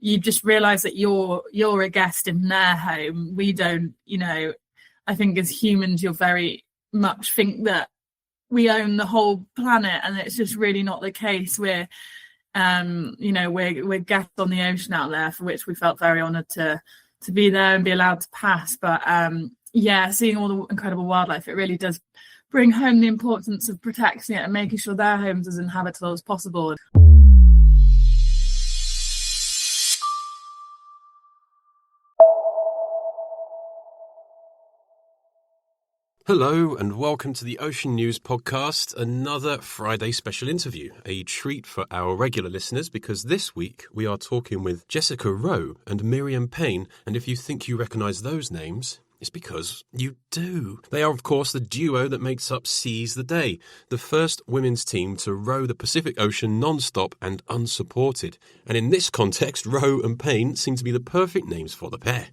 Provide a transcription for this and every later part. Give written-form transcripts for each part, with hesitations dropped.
you just realise that you're a guest in their home. We don't, I think as humans, you'll very much think that we own the whole planet, and it's just really not the case. We're guests on the ocean out there, for which we felt very honoured to be there and be allowed to pass. But seeing all the incredible wildlife, it really does bring home the importance of protecting it and making sure their homes as inhabitable as possible. Hello and welcome to the Ocean News Podcast, another Friday special interview, a treat for our regular listeners because this week we are talking with Jessica Rowe and Miriam Payne, and if you think you recognise those names, it's because you do. They are, of course, the duo that makes up Seize the Day, the first women's team to row the Pacific Ocean non-stop and unsupported. And in this context, Rowe and Payne seem to be the perfect names for the pair.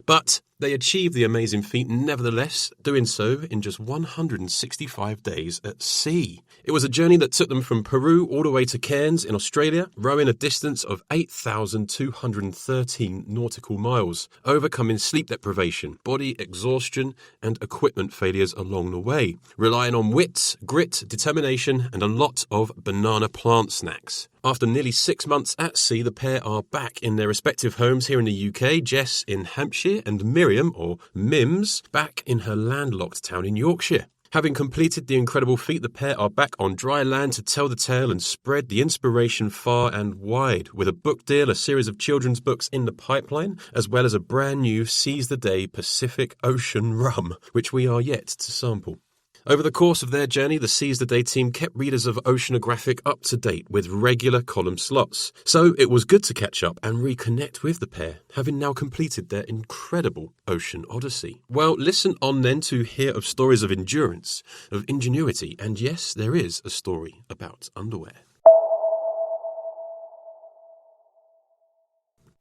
But they achieved the amazing feat nevertheless, doing so in just 165 days at sea. It was a journey that took them from Peru all the way to Cairns in Australia, rowing a distance of 8,213 nautical miles, overcoming sleep deprivation, body exhaustion and equipment failures along the way, relying on wit, grit, determination and a lot of banana plant snacks. After nearly 6 months at sea, the pair are back in their respective homes here in the UK, Jess in Hampshire and Miriam, or Mims, back in her landlocked town in Yorkshire. Having completed the incredible feat, the pair are back on dry land to tell the tale and spread the inspiration far and wide, with a book deal, a series of children's books in the pipeline, as well as a brand new Seize the Day Pacific Ocean rum, which we are yet to sample. Over the course of their journey, the Seize the Day team kept readers of Oceanographic up to date with regular column slots. So it was good to catch up and reconnect with the pair, having now completed their incredible ocean odyssey. Well, listen on then to hear of stories of endurance, of ingenuity, and yes, there is a story about underwear.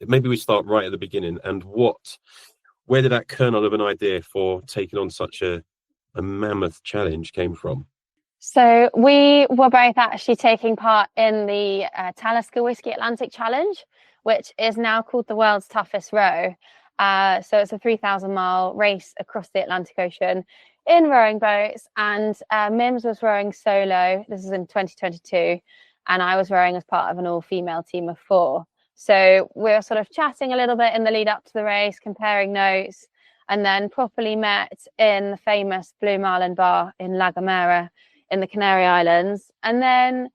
Maybe we start right at the beginning, and where did that kernel of an idea for taking on such a mammoth challenge came from? So we were both actually taking part in the Talisker Whiskey Atlantic Challenge, which is now called the world's toughest row. So it's a 3,000-mile race across the Atlantic Ocean in rowing boats, and Mims was rowing solo. This is in 2022, and I was rowing as part of an all-female team of 4. So we were sort of chatting a little bit in the lead up to the race, comparing notes, and then properly met in the famous Blue Marlin Bar in La Gomera in the Canary Islands. And then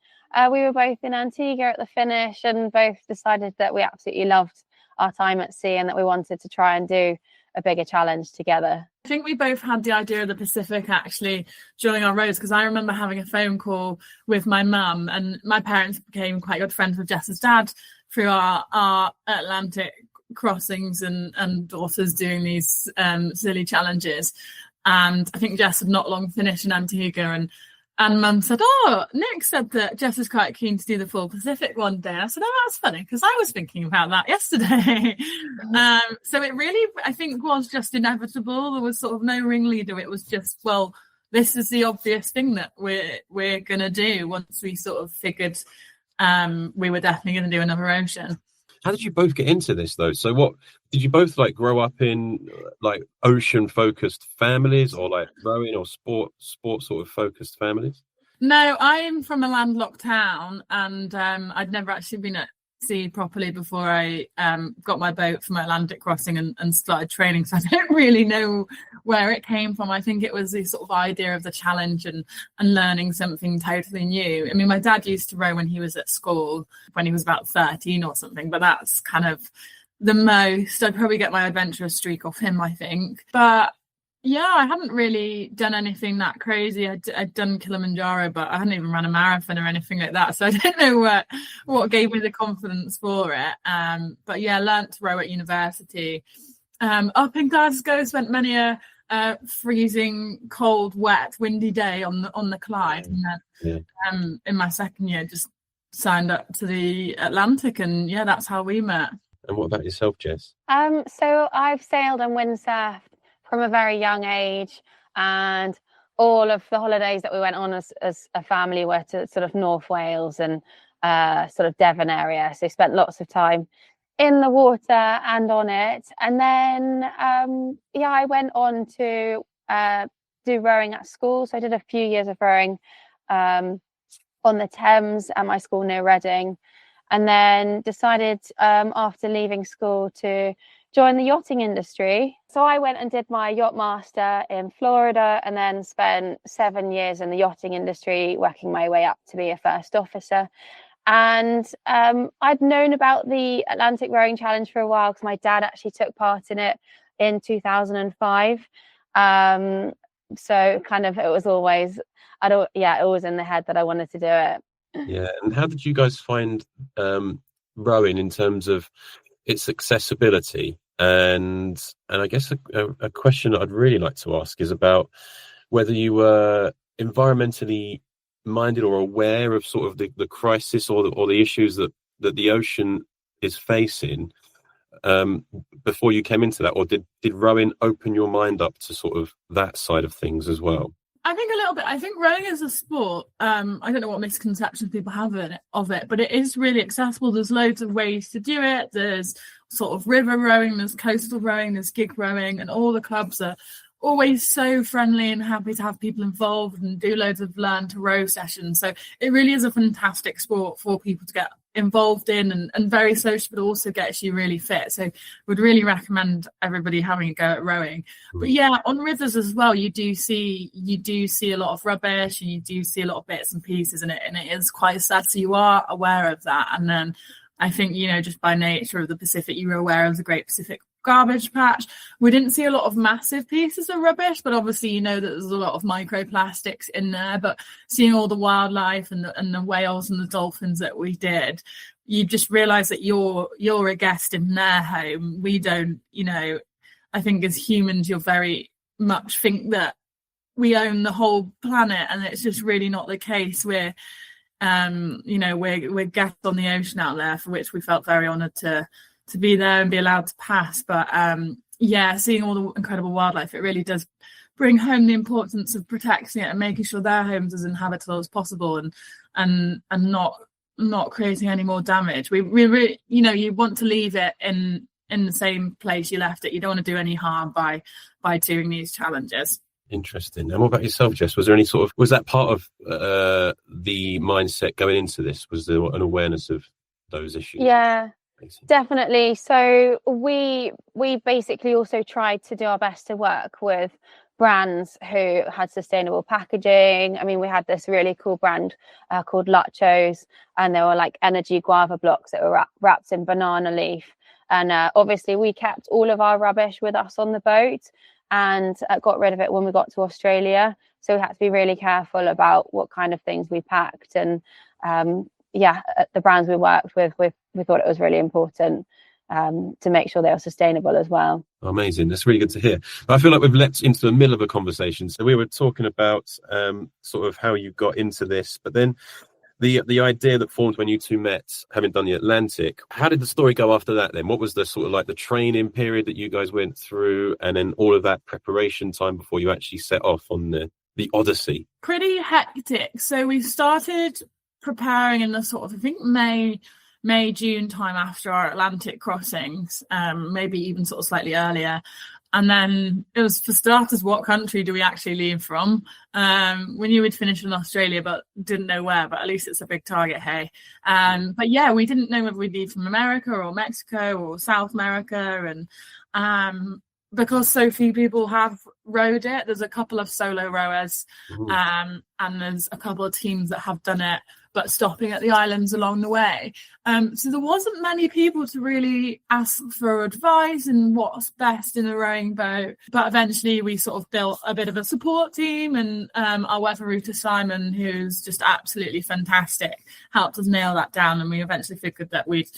we were both in Antigua at the finish and both decided that we absolutely loved our time at sea and that we wanted to try and do a bigger challenge together. I think we both had the idea of the Pacific actually during our rows, because I remember having a phone call with my mum, and my parents became quite good friends with Jess's dad through our Atlantic crossings and daughters doing these silly challenges. And I think Jess had not long finished in Antigua, and Mum said, Nick said that Jess is quite keen to do the full Pacific one day. I said, that's funny, because I was thinking about that yesterday. So it really, I think, was just inevitable. There was sort of no ringleader. It was just, well, this is the obvious thing that we're going to do once we sort of figured we were definitely going to do another ocean. How did you both get into this, though? So what, did you both grow up in ocean-focused families, or rowing or sport sort of focused families? No, I'm from a landlocked town, and I'd never actually been at sea properly before I got my boat for my Atlantic crossing and started training. So I don't really know where it came from. I think it was the sort of idea of the challenge and learning something totally new. I mean, my dad used to row when he was at school, when he was about 13 or something, but that's kind of the most. I'd probably get my adventurous streak off him, I think. But yeah, I hadn't really done anything that crazy. I'd done Kilimanjaro, but I hadn't even run a marathon or anything like that. So I don't know what gave me the confidence for it. But yeah, learnt to row at university. Up in Glasgow, spent many a freezing, cold, wet, windy day on the Clyde. And then in my second year, just signed up to the Atlantic, and yeah, that's how we met. And what about yourself, Jess? So I've sailed and windsurfed from a very young age, and all of the holidays that we went on as a family were to sort of North Wales and sort of Devon area. So spent lots of time in the water and on it. And then, I went on to do rowing at school. So I did a few years of rowing on the Thames at my school near Reading. And then decided after leaving school to join the yachting industry. So I went and did my yacht master in Florida, and then spent 7 years in the yachting industry, working my way up to be a first officer. And I'd known about the Atlantic Rowing Challenge for a while because my dad actually took part in it in 2005. So kind of it was always, it was in the head that I wanted to do it. Yeah, and how did you guys find rowing in terms of its accessibility? And I guess a question that I'd really like to ask is about whether you were environmentally minded or aware of sort of the crisis or the issues that the ocean is facing before you came into that, or did rowing open your mind up to sort of that side of things as well? I think a little bit. I think rowing is a sport. I don't know what misconceptions people have of it, but it is really accessible. There's loads of ways to do it. There's sort of river rowing, there's coastal rowing, there's gig rowing, and all the clubs are always so friendly and happy to have people involved and do loads of learn to row sessions. So it really is a fantastic sport for people to get involved in, and very social, but also gets you really fit. So would really recommend everybody having a go at rowing. But yeah, on rivers as well, you do see a lot of rubbish, and you do see a lot of bits and pieces in it, and it is quite sad. So you are aware of that. And then I think, just by nature of the Pacific, you were aware of the Great Pacific Garbage Patch. We didn't see a lot of massive pieces of rubbish, but obviously that there's a lot of microplastics in there. But seeing all the wildlife and the whales and the dolphins that we did, you just realise that you're a guest in their home. We don't, I think as humans, you're very much think that we own the whole planet, and it's just really not the case. We're guests on the ocean out there, for which we felt very honoured to be there and be allowed to pass. But seeing all the incredible wildlife, it really does bring home the importance of protecting it and making sure their homes as inhabitable as possible, and not creating any more damage. We really, you want to leave it in the same place you left it. You don't want to do any harm by doing these challenges. Interesting. And what about yourself, Jess? Was that part of the mindset going into this? Was there an awareness of those issues? Yeah, definitely. So we basically also tried to do our best to work with brands who had sustainable packaging. I mean, we had this really cool brand called Luchos, and they were like energy guava blocks that were wrapped in banana leaf. And obviously we kept all of our rubbish with us on the boat, and got rid of it when we got to Australia. So we had to be really careful about what kind of things we packed. And the brands we worked with, we thought it was really important to make sure they are sustainable as well. Amazing. That's really good to hear. But I feel like we've leapt into the middle of a conversation. So we were talking about sort of how you got into this, but then the idea that formed when you two met, having done the Atlantic. How did the story go after that then? What was the sort of like the training period that you guys went through, and then all of that preparation time before you actually set off on the Odyssey? Pretty hectic. So we started preparing in the sort of, I think, May, June time after our Atlantic crossings, maybe even sort of slightly earlier. And then it was, for starters, what country do we actually leave from? We knew we'd finish in Australia, but didn't know where, but at least it's a big target, hey. But yeah, we didn't know whether we'd leave from America or Mexico or South America. And because so few people have rowed it, there's a couple of solo rowers, and there's a couple of teams that have done it, but stopping at the islands along the way. So there wasn't many people to really ask for advice and what's best in a rowing boat. But eventually we sort of built a bit of a support team, and our weather router, Simon, who's just absolutely fantastic, helped us nail that down. And we eventually figured that we'd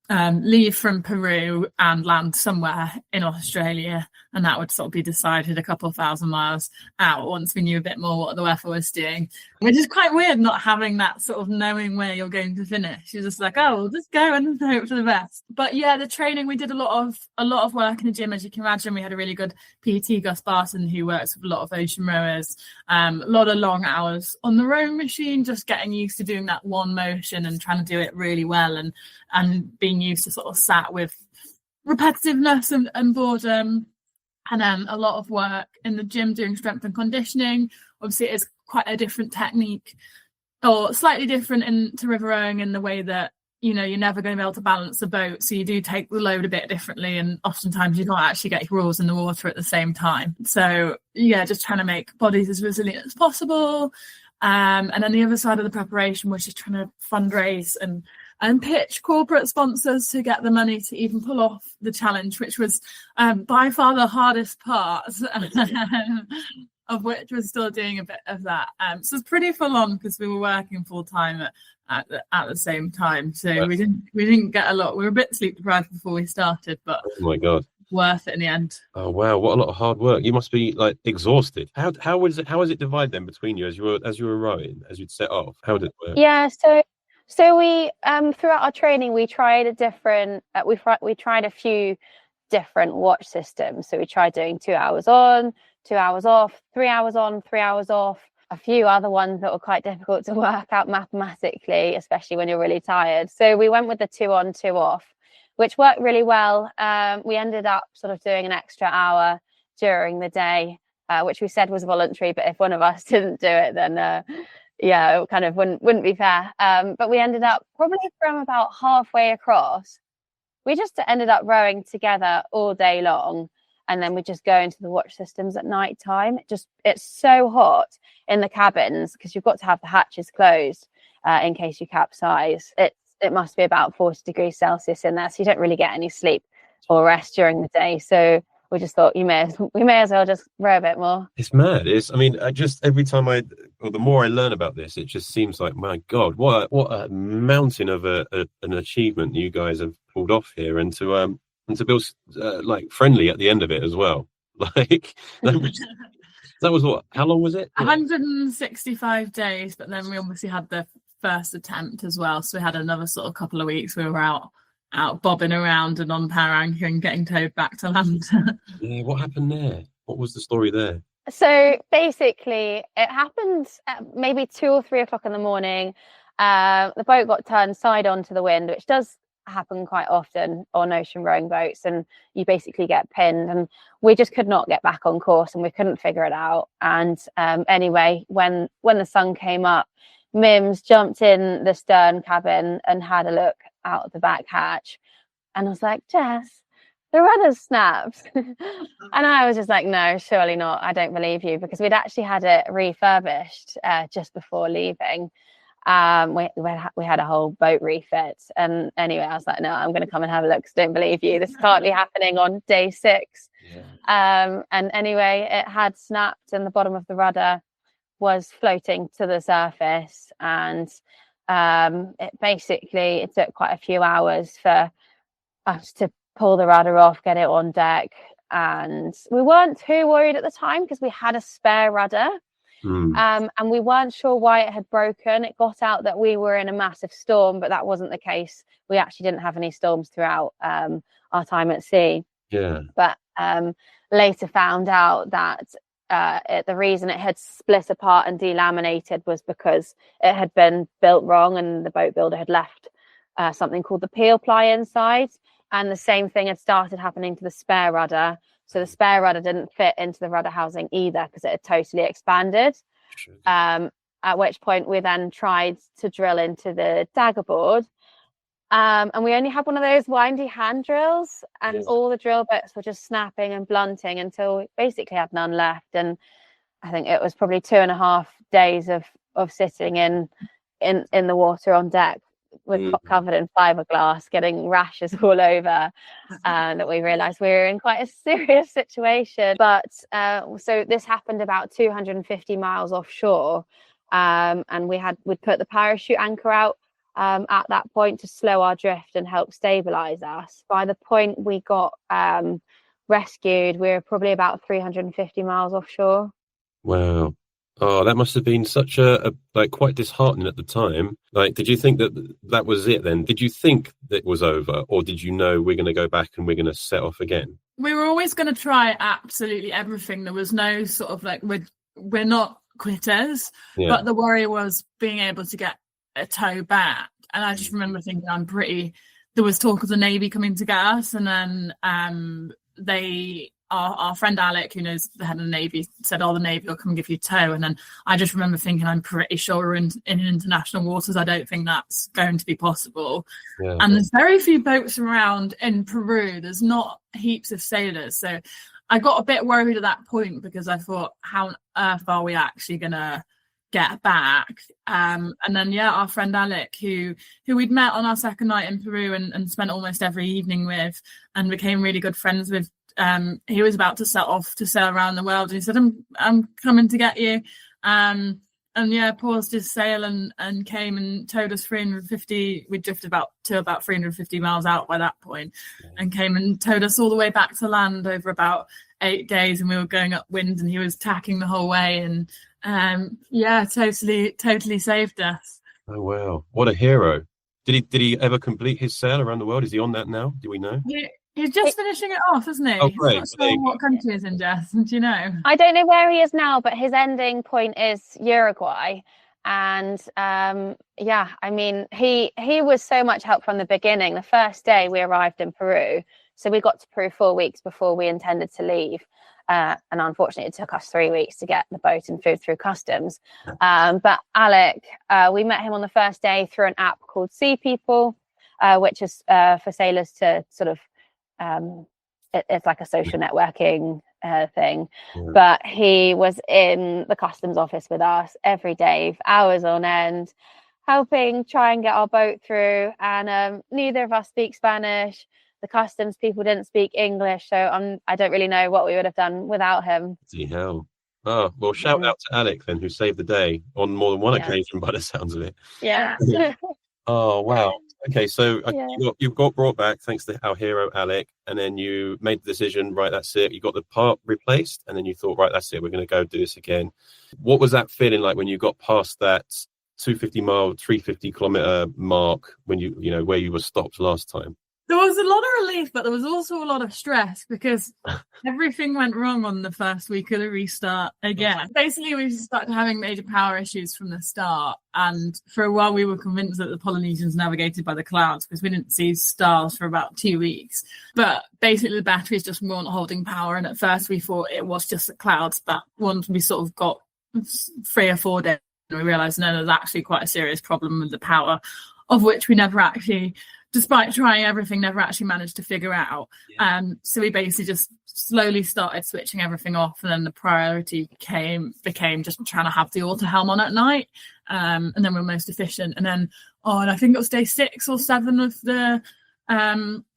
leave from Peru and land somewhere in Australia, and that would sort of be decided a couple of thousand miles out once we knew a bit more what the weather was doing, which is quite weird, not having that sort of knowing where you're going to finish. You're just like, oh, we'll just go and hope for the best. But yeah, the training, we did a lot of work in the gym, as you can imagine. We had a really good PT, Gus Barton, who works with a lot of ocean rowers, a lot of long hours on the rowing machine, just getting used to doing that one motion and trying to do it really well, and being been used to sort of sat with repetitiveness and boredom. And then a lot of work in the gym doing strength and conditioning. Obviously, it is quite a different technique, or slightly different to river rowing in the way that, you're never going to be able to balance a boat. So you do take the load a bit differently. And oftentimes you can't actually get your oars in the water at the same time. So yeah, just trying to make bodies as resilient as possible. And then the other side of the preparation was just trying to fundraise and pitch corporate sponsors to get the money to even pull off the challenge, which was by far the hardest part, of which we're still doing a bit of that. So it's pretty full on because we were working full time at the same time. So we didn't get a lot. We were a bit sleep deprived before we started, but oh my God, worth it in the end. Oh wow, what a lot of hard work. You must be like exhausted. How was it divided then between you as you were rowing, as you'd set off? How did it work? Yeah, so we throughout our training we tried we tried a few different watch systems. So we tried doing 2 hours on, 2 hours off, 3 hours on, 3 hours off, a few other ones that were quite difficult to work out mathematically, especially when you're really tired. So we went with the 2 on, 2 off, which worked really well. We ended up sort of doing an extra hour during the day, which we said was voluntary, but if one of us didn't do it, then it kind of wouldn't be fair. But we ended up probably from about halfway across, we just ended up rowing together all day long. And then we just go into the watch systems at night time. It's so hot in the cabins because you've got to have the hatches closed in case you capsize. It must be about 40 degrees Celsius in there, so you don't really get any sleep or rest during the day. So we just thought we may as well just row a bit more. It's mad. Every time the more I learn about this, it just seems like, my God, what a mountain of an achievement you guys have pulled off here, and to build like friendly at the end of it as well. Like that was what? How long was it? 165 days, but then we obviously had the first attempt as well, so we had another sort of couple of weeks we were out bobbing around and on power anchor and getting towed back to land. Yeah, what happened there? What was the story there? So basically it happened at maybe 2 or 3 o'clock in the morning. The boat got turned side on to the wind, which does happen quite often on ocean rowing boats, and you basically get pinned, and we just could not get back on course and we couldn't figure it out. And anyway, when the sun came up, Mims jumped in the stern cabin and had a look out the back hatch, and I was like, Jess, the rudder's snapped. And I was just like, no, surely not, I don't believe you, because we'd actually had it refurbished just before leaving. We had a whole boat refit, and anyway I was like, no, I'm going to come and have a look because I don't believe you, this can't be happening on day 6. And anyway, it had snapped and the bottom of the rudder was floating to the surface, and it took quite a few hours for us to pull the rudder off, get it on deck, and we weren't too worried at the time because we had a spare rudder. And we weren't sure why it had broken. It got out that we were in a massive storm, but that wasn't the case. We actually didn't have any storms throughout our time at sea. Yeah. But later found out that the reason it had split apart and delaminated was because it had been built wrong, and the boat builder had left something called the peel ply inside, and the same thing had started happening to the spare rudder. So the spare rudder didn't fit into the rudder housing either because it had totally expanded. At which point we then tried to drill into the dagger board. And we only had one of those windy hand drills, and all the drill bits were just snapping and blunting until we basically had none left. And I think it was probably 2.5 days of sitting in the water on deck with covered in fiberglass, getting rashes all over, that we realized we were in quite a serious situation. But so this happened about 250 miles offshore, and we'd put the parachute anchor out at that point to slow our drift and help stabilize us. By the point we got rescued, we were probably about 350 miles offshore. Wow. Oh, that must have been such a quite disheartening at the time. Like, did you think that was it then? Did you think that it was over, or did you know we're going to go back and we're going to set off again? We were always going to try absolutely everything. There was no sort of like, we're not quitters, but the worry was being able to get a tow back. And I just remember thinking, I'm pretty there was talk of the Navy coming to get us, and then our friend Alec, who knows the head of the Navy, said, the Navy will come and give you tow. And then I just remember thinking, I'm pretty sure we're in international waters. I don't think that's going to be possible. Yeah. And there's very few boats around in Peru. There's not heaps of sailors. So I got a bit worried at that point, because I thought, how on earth are we actually going to get back? And then, our friend Alec, who we'd met on our second night in Peru and spent almost every evening with, and became really good friends with, he was about to set off to sail around the world, and he said, I'm coming to get you. Paused his sail and came and towed us 350. We drifted to about 350 miles out by that point, and came and towed us all the way back to land over about 8 days. And we were going upwind, and he was tacking the whole way, and totally saved us. Oh wow, what a hero! Did he ever complete his sail around the world? Is he on that now? Do we know? He's just finishing it off, isn't he? Oh, great. He's not sure what country he's in, Jess. Do you know? I don't know where he is now, but his ending point is Uruguay. And I mean, he was so much help from the beginning. The first day we arrived in Peru, so we got to Peru 4 weeks before we intended to leave. And unfortunately, it took us 3 weeks to get the boat and food through customs. But Alec, we met him on the first day through an app called Sea People, which is for sailors to sort of, it's like a social networking thing. But he was in the customs office with us every day for hours on end, helping try and get our boat through. And neither of us speak Spanish. The customs people didn't speak English, so I don't really know what we would have done without him. Bloody hell. Oh, well, shout out to Alec then, who saved the day on more than one occasion by the sounds of it. Yeah. Oh, wow. Okay, so you got brought back thanks to our hero, Alec, and then you made the decision, right, that's it. You got the part replaced, and then you thought, right, that's it. We're going to go do this again. What was that feeling like when you got past that 250-mile, 350-kilometer mark when where you were stopped last time? There was a lot of relief, but there was also a lot of stress, because everything went wrong on the first week of the restart again. Basically, we started having major power issues from the start. And for a while, we were convinced that the Polynesians navigated by the clouds, because we didn't see stars for about 2 weeks. But basically, the batteries just weren't holding power. And at first, we thought it was just the clouds. But once we sort of got 3 or 4 days, we realised, no, there's actually quite a serious problem with the power, of which we never actually, despite trying everything, never actually managed to figure out. So we basically just slowly started switching everything off, and then the priority became just trying to have the auto helm on at night, and then we're most efficient. And then and I think it was day 6 or 7 of the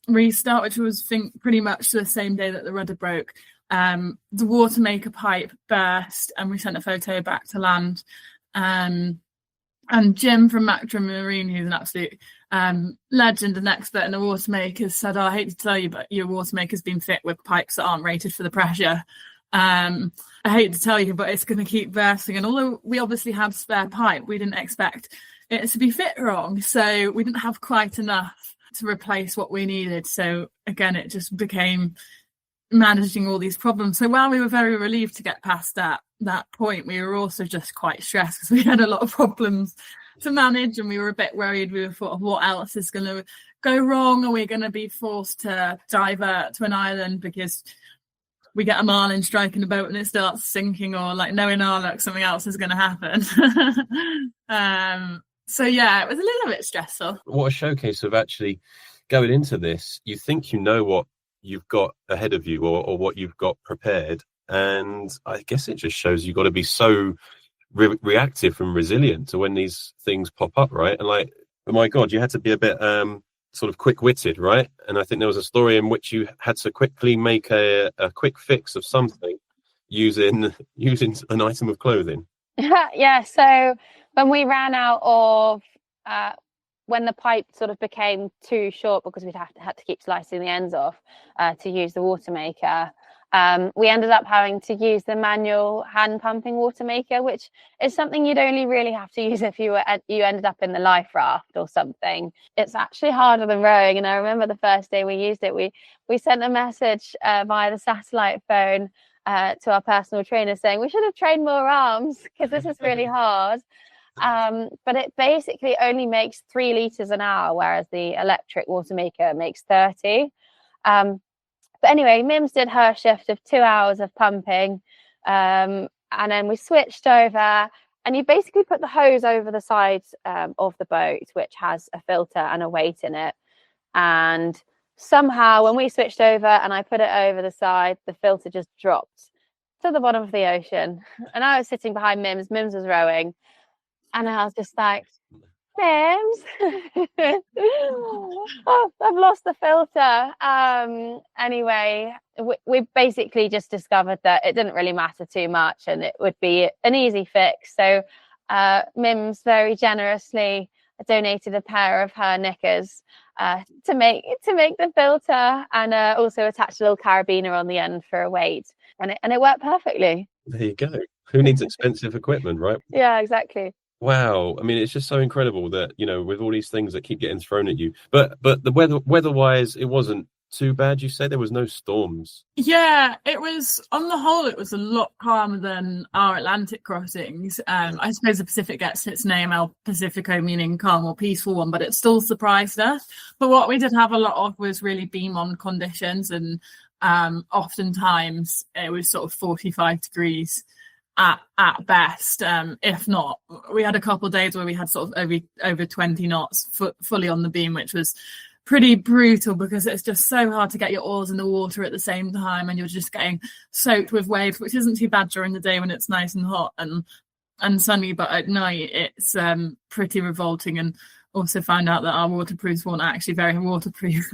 restart, which was pretty much the same day that the rudder broke. The water maker pipe burst, and we sent a photo back to land. And Jim from Mactra Marine, who's an absolute legend and expert in the water makers, said, I hate to tell you, but your water maker's been fit with pipes that aren't rated for the pressure. I hate to tell you, but it's going to keep bursting. And although we obviously had spare pipe, we didn't expect it to be fit wrong. So we didn't have quite enough to replace what we needed. So again, it just became managing all these problems. So while we were very relieved to get past that point, we were also just quite stressed, because we had a lot of problems to manage, and we were a bit worried. We were thought, what else is going to go wrong? Are we going to be forced to divert to an island because we get a marlin striking the boat and it starts sinking, or like knowing our luck, something else is going to happen? So yeah, it was a little bit stressful. What a showcase of actually going into this. You think you know what you've got ahead of you, or what you've got prepared, and I guess it just shows you've got to be so reactive and resilient to when these things pop up, right? And like, oh my god, you had to be a bit sort of quick-witted, right? And I think there was a story in which you had to quickly make a quick fix of something using an item of clothing. Yeah, so when we ran out of when the pipe sort of became too short, because we'd had to keep slicing the ends off to use the water maker, we ended up having to use the manual hand pumping water maker, which is something you'd only really have to use if you ended up in the life raft or something. It's actually harder than rowing. And I remember the first day we used it, we sent a message via the satellite phone to our personal trainer saying we should have trained more arms, because this is really hard. But it basically only makes 3 litres an hour, whereas the electric water maker makes 30. But anyway, Mims did her shift of 2 hours of pumping, and then we switched over, and you basically put the hose over the side of the boat, which has a filter and a weight in it. And somehow when we switched over and I put it over the side, the filter just dropped to the bottom of the ocean. And I was sitting behind Mims. Mims was rowing. And I was just like, Mims, oh, I've lost the filter. Anyway, we basically just discovered that it didn't really matter too much and it would be an easy fix. So Mims very generously donated a pair of her knickers to make the filter, and also attached a little carabiner on the end for a weight, and it worked perfectly. There you go. Who needs expensive equipment, right? Yeah, exactly. Wow. I mean, it's just so incredible that, with all these things that keep getting thrown at you. But the weather-wise, it wasn't too bad. You said there was no storms. Yeah, it was, on the whole, it was a lot calmer than our Atlantic crossings. I suppose the Pacific gets its name, El Pacifico, meaning calm or peaceful one, but it still surprised us. But what we did have a lot of was really beam-on conditions, and oftentimes it was sort of 45 degrees at best, if not. We had a couple of days where we had sort of over 20 knots fully on the beam, which was pretty brutal because it's just so hard to get your oars in the water at the same time, and you're just getting soaked with waves, which isn't too bad during the day when it's nice and hot and sunny, but at night it's pretty revolting. And also found out that our waterproofs weren't actually very waterproof.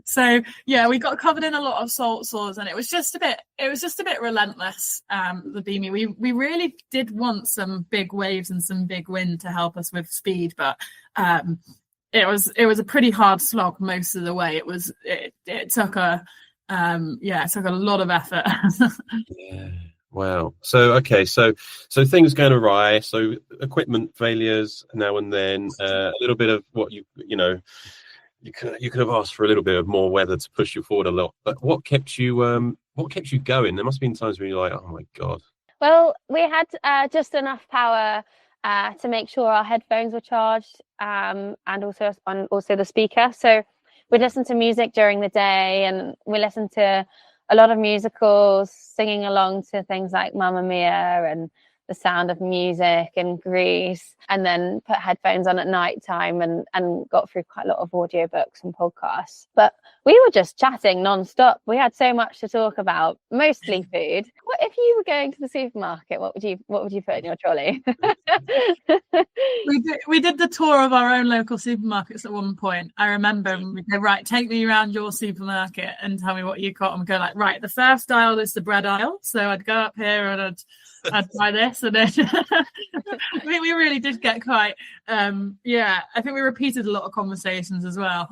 So yeah, we got covered in a lot of salt sores, and it was just a bit relentless, the beaming. We really did want some big waves and some big wind to help us with speed, but it was a pretty hard slog most of the way. It took a lot of effort. Yeah. Wow. So okay, so things going awry. So equipment failures now and then. A little bit of what you could have asked for a little bit of more weather to push you forward a lot. But what kept you going? There must have been times when you're like, oh my god. Well, we had just enough power to make sure our headphones were charged, and also the speaker. So we listened to music during the day, and we listened to a lot of musicals, singing along to things like Mamma Mia and The Sound of Music and Grease, and then put headphones on at night time and got through quite a lot of audiobooks and podcasts. But we were just chatting non-stop. We had so much to talk about, mostly food. What if you were going to the supermarket? What would you put in your trolley? We did the tour of our own local supermarkets at one point. I remember we'd go, right, take me around your supermarket and tell me what you got. And we'd go like, right, the first aisle is the bread aisle. So I'd go up here and I'd buy this, and then I think we really did get quite I think we repeated a lot of conversations as well.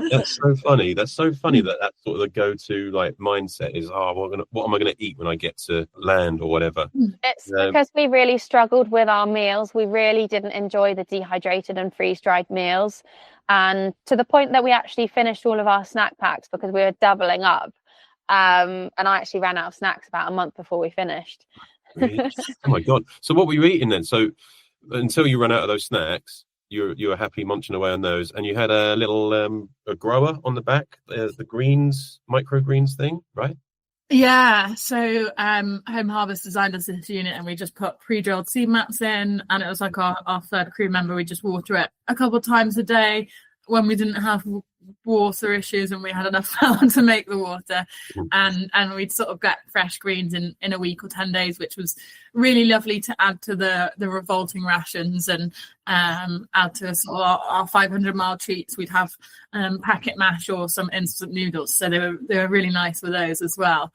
That's so funny that's sort of the go-to like mindset is, what am I gonna eat when I get to land or whatever. It's because we really struggled with our meals. We really didn't enjoy the dehydrated and freeze-dried meals, and to the point that we actually finished all of our snack packs because we were doubling up, and I actually ran out of snacks about a month before we finished. Really? Oh my god. So what were you eating then? So until you ran out of those snacks, you were happy munching away on those, and you had a little a grower on the back, the greens, microgreens thing, right? Yeah, so Home Harvest designed us this unit, and we just put pre-drilled seed mats in, and it was like our third crew member. We just water it a couple of times a day when we didn't have water issues and we had enough power to make the water, and we'd sort of get fresh greens in a week or 10 days, which was really lovely to add to the revolting rations, and add to sort of our 500-mile treats. We'd have packet mash or some instant noodles, so they were really nice with those as well.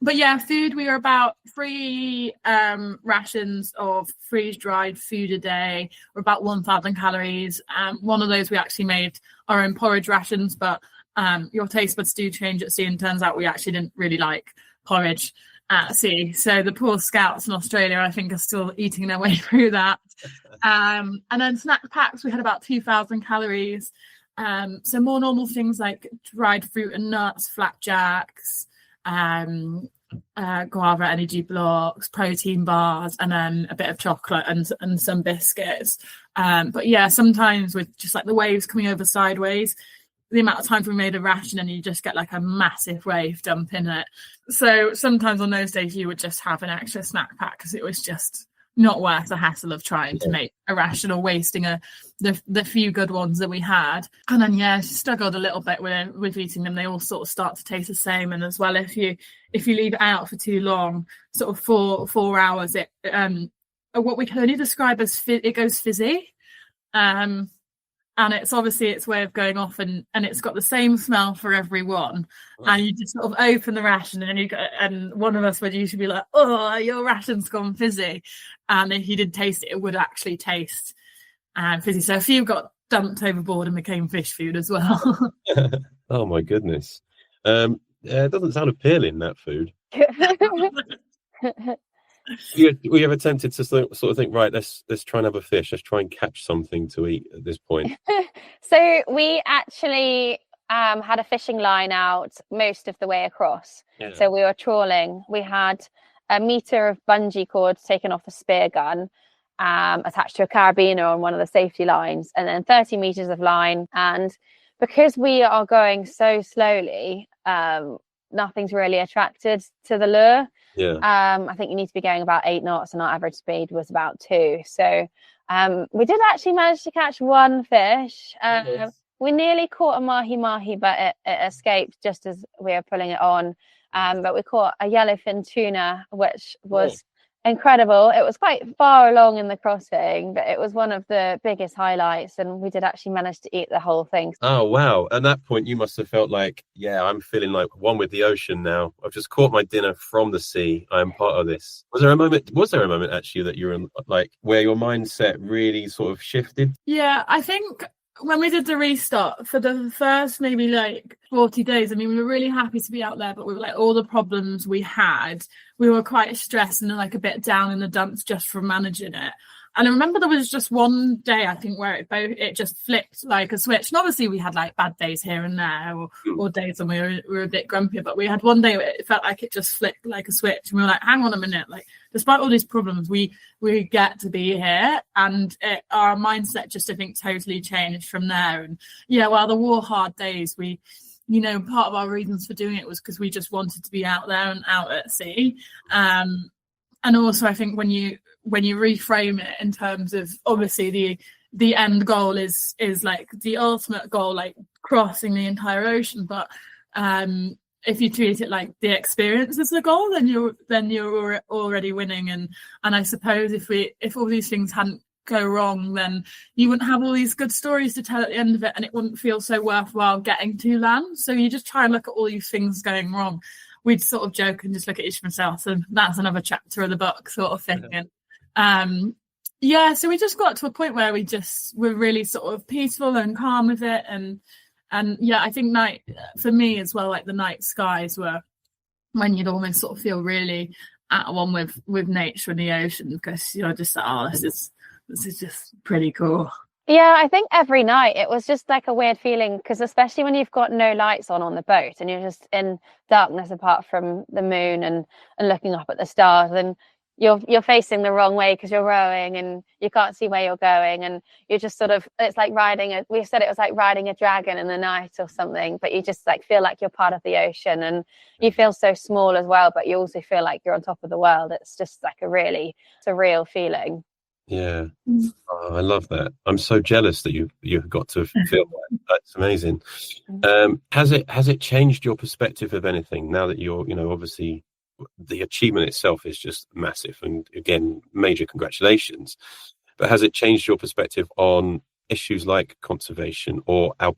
But yeah, food, we were about 3 rations of freeze-dried food a day, or about 1,000 calories. One of those we actually made our own porridge rations, but your taste buds do change at sea, and turns out we actually didn't really like porridge at sea. So the poor scouts in Australia, I think, are still eating their way through that. And then snack packs, we had about 2,000 calories. So more normal things like dried fruit and nuts, flapjacks, guava energy blocks, protein bars, and then a bit of chocolate and some biscuits. But yeah, sometimes with just like the waves coming over sideways, the amount of times we made a ration and you just get like a massive wave dump in it. So sometimes on those days you would just have an extra snack pack because it was just not worth the hassle of trying to make a ration or wasting the few good ones that we had. And then struggled a little bit with eating them. They all sort of start to taste the same. And as well, if you leave it out for too long, sort of 4 hours, it what we can only describe as it goes fizzy. And it's obviously its way of going off, and it's got the same smell for everyone. Right. And you just sort of open the ration, and one of us would usually be like, "Oh, your ration's gone fizzy." And if you did taste it, it would actually taste fizzy. So a few got dumped overboard and became fish food as well. Oh my goodness! It doesn't sound appealing, that food. We ever tempted to sort of think, right, let's try and have a fish, let's try and catch something to eat at this point? So we actually had a fishing line out most of the way across. So we were trawling. We had a meter of bungee cord taken off a spear gun, attached to a carabiner on one of the safety lines, and then 30 meters of line. And because we are going so slowly, nothing's really attracted to the lure. I think you need to be going about 8 knots, and our average speed was about 2. So we did actually manage to catch one fish. We nearly caught a mahi-mahi, but it escaped just as we were pulling it on. But we caught a yellowfin tuna, which was incredible. It was quite far along in the crossing, but it was one of the biggest highlights, and we did actually manage to eat the whole thing. Oh wow. At that point you must have felt like, I'm feeling like one with the ocean now. I've just caught my dinner from the sea. I am part of this. Was there a moment actually that you were in, like, where your mindset really sort of shifted? I think when we did the restart for the first maybe like 40 days, I mean, we were really happy to be out there, but we were like, all the problems we had, we were quite stressed and like a bit down in the dumps just from managing it. And I remember there was just one day, I think, where it just flipped like a switch. And obviously we had like bad days here and there, or days when we were a bit grumpier, but we had one day where it felt like it just flipped like a switch. And we were like, hang on a minute, like despite all these problems, we get to be here. And our mindset just, I think, totally changed from there. And while there were hard days, we, part of our reasons for doing it was because we just wanted to be out there and out at sea. And also I think when you reframe it in terms of, obviously the end goal is like the ultimate goal, like crossing the entire ocean, but if you treat it like the experience is the goal, then you're already winning. And I suppose if all these things hadn't go wrong, then you wouldn't have all these good stories to tell at the end of it, and it wouldn't feel so worthwhile getting to land. So you just try and look at all these things going wrong. We'd sort of joke and just look at each of ourselves, and that's another chapter of the book sort of thing. So we just got to a point where we're really sort of peaceful and calm with it, and I think for me as well, like the night skies were when you'd almost sort of feel really at one with nature and the ocean, because you're just like, this is just pretty cool. I think every night it was just like a weird feeling, because especially when you've got no lights on the boat and you're just in darkness apart from the moon and looking up at the stars, and you're facing the wrong way because you're rowing and you can't see where you're going, and you're just sort of, it's like we said it was like riding a dragon in the night or something, but you just like feel like you're part of the ocean, and you feel so small as well, but you also feel like you're on top of the world. It's just like a really surreal feeling. I love that. I'm so jealous that you've got to feel that. That's amazing. Has it changed your perspective of anything now that you're, obviously the achievement itself is just massive, and again, major congratulations, but has it changed your perspective on issues like conservation or our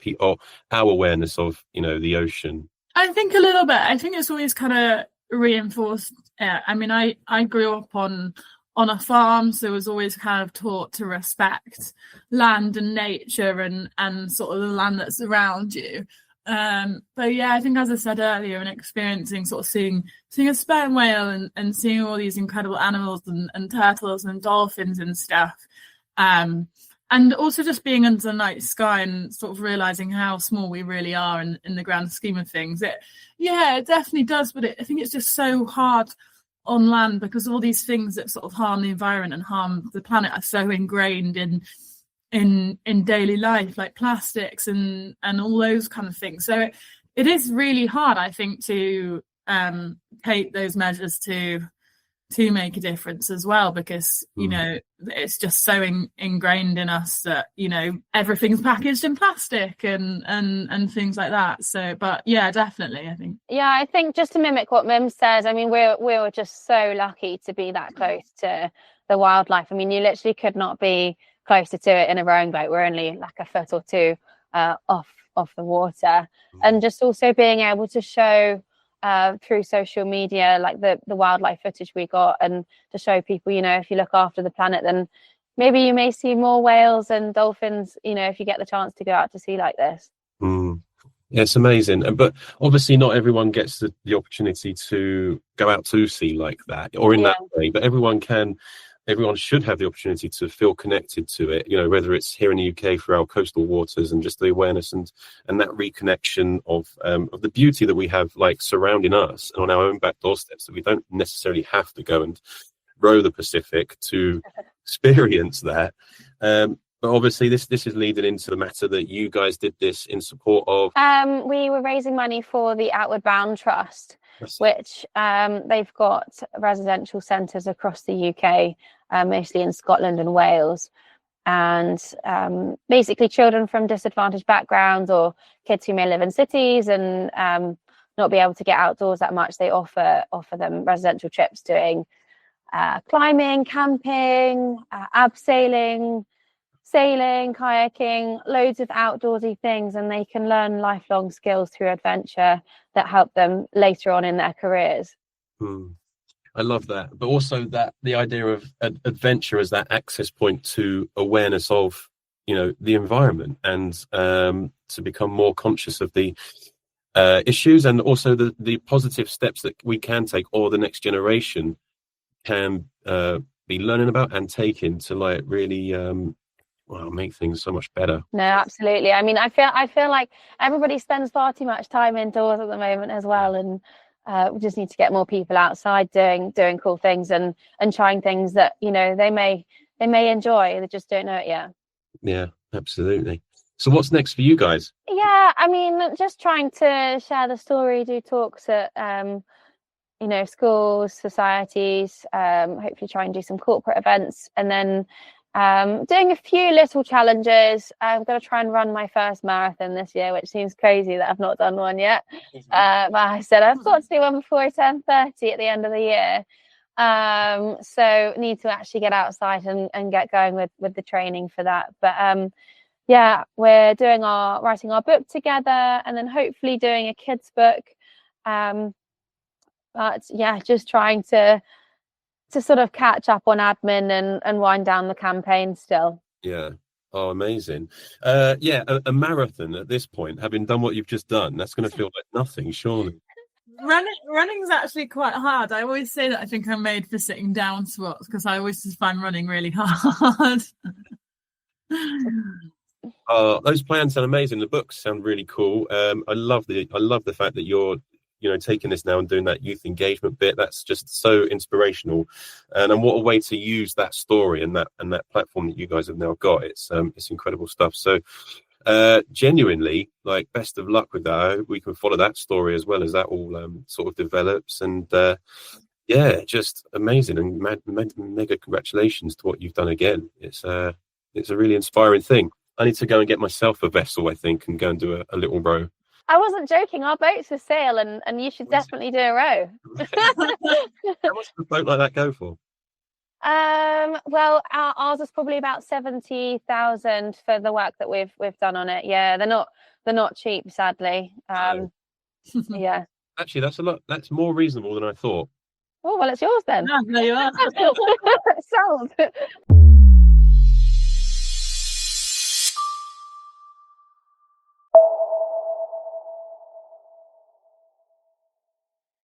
awareness of the ocean? I think a little bit. I think it's always kind of reinforced. I mean, I grew up on a farm, so I was always kind of taught to respect land and nature and sort of the land that's around you. But I think, as I said earlier, and experiencing sort of seeing a sperm whale and seeing all these incredible animals and turtles and dolphins and stuff, and also just being under the night sky and sort of realizing how small we really are in the grand scheme of things. It definitely does, but I think it's just so hard on land because all these things that sort of harm the environment and harm the planet are so ingrained in daily life, like plastics and all those kind of things. So it is really hard, I think, to take those measures to make a difference as well, because you know it's just so ingrained in us that, you know, everything's packaged in plastic and things like that. So but yeah, definitely, I think just to mimic what Mim says, I mean, we were just so lucky to be that close to the wildlife. I mean, you literally could not be closer to it in a rowing boat. We're only like a foot or two off the water. And just also being able to show through social media, like the wildlife footage we got, and to show people, you know, if you look after the planet, then maybe you may see more whales and dolphins, you know, if you get the chance to go out to sea like this. Yeah, it's amazing. But obviously not everyone gets the opportunity to go out to sea like that, or in that way, but everyone should have the opportunity to feel connected to it, you know, whether it's here in the UK through our coastal waters and just the awareness and that reconnection of the beauty that we have, like, surrounding us and on our own back doorsteps, that we don't necessarily have to go and row the Pacific to experience that. But obviously this is leading into the matter that you guys did this in support of. We were raising money for the Outward Bound Trust, which they've got residential centres across the UK, mostly in Scotland and Wales, and basically children from disadvantaged backgrounds or kids who may live in cities and not be able to get outdoors that much. They offer them residential trips doing climbing, camping, abseiling, sailing, kayaking, loads of outdoorsy things, and they can learn lifelong skills through adventure that help them later on in their careers. I love that, but also that the idea of adventure as that access point to awareness of, you know, the environment, and to become more conscious of the issues, and also the positive steps that we can take, or the next generation can be learning about and taking to, like, really make things so much better. No, absolutely. I mean, I feel like everybody spends far too much time indoors at the moment as well, and we just need to get more people outside doing cool things and trying things that, you know, they may enjoy. They just don't know it yet. Yeah, absolutely. So what's next for you guys? Yeah, I mean, just trying to share the story, do talks at you know, schools, societies, hopefully try and do some corporate events, and then doing a few little challenges. I'm going to try and run my first marathon this year, which seems crazy that I've not done one yet. But I said I've got to do one before I turn 30 at the end of the year. So need to actually get outside and get going with the training for that. But yeah, we're writing our book together, and then hopefully doing a kids book. But yeah, just trying to sort of catch up on admin and wind down the campaign still. Yeah. Oh, amazing. Yeah, a marathon at this point, having done what you've just done, that's going to feel like nothing, surely. Running's actually quite hard. I always say that I think I'm made for sitting down squats, because I always just find running really hard. Those plans sound amazing. The books sound really cool. I love the fact that you're, you know, taking this now and doing that youth engagement bit. That's just so inspirational, and what a way to use that story and that platform that you guys have now got. It's incredible stuff. So genuinely, like, best of luck with that. I hope we can follow that story as well as that all sort of develops. And yeah, just amazing, and mega congratulations to what you've done again. It's a really inspiring thing. I need to go and get myself a vessel, I think, and go and do a little row. I wasn't joking. Our boat's for sale, and you should definitely do a row. How much does a boat like that go for? Well, ours is probably about 70,000 for the work that we've done on it. Yeah, they're not cheap, sadly. Yeah. Actually, that's a lot. That's more reasonable than I thought. Oh well, it's yours then. Yeah, there you are. Sold.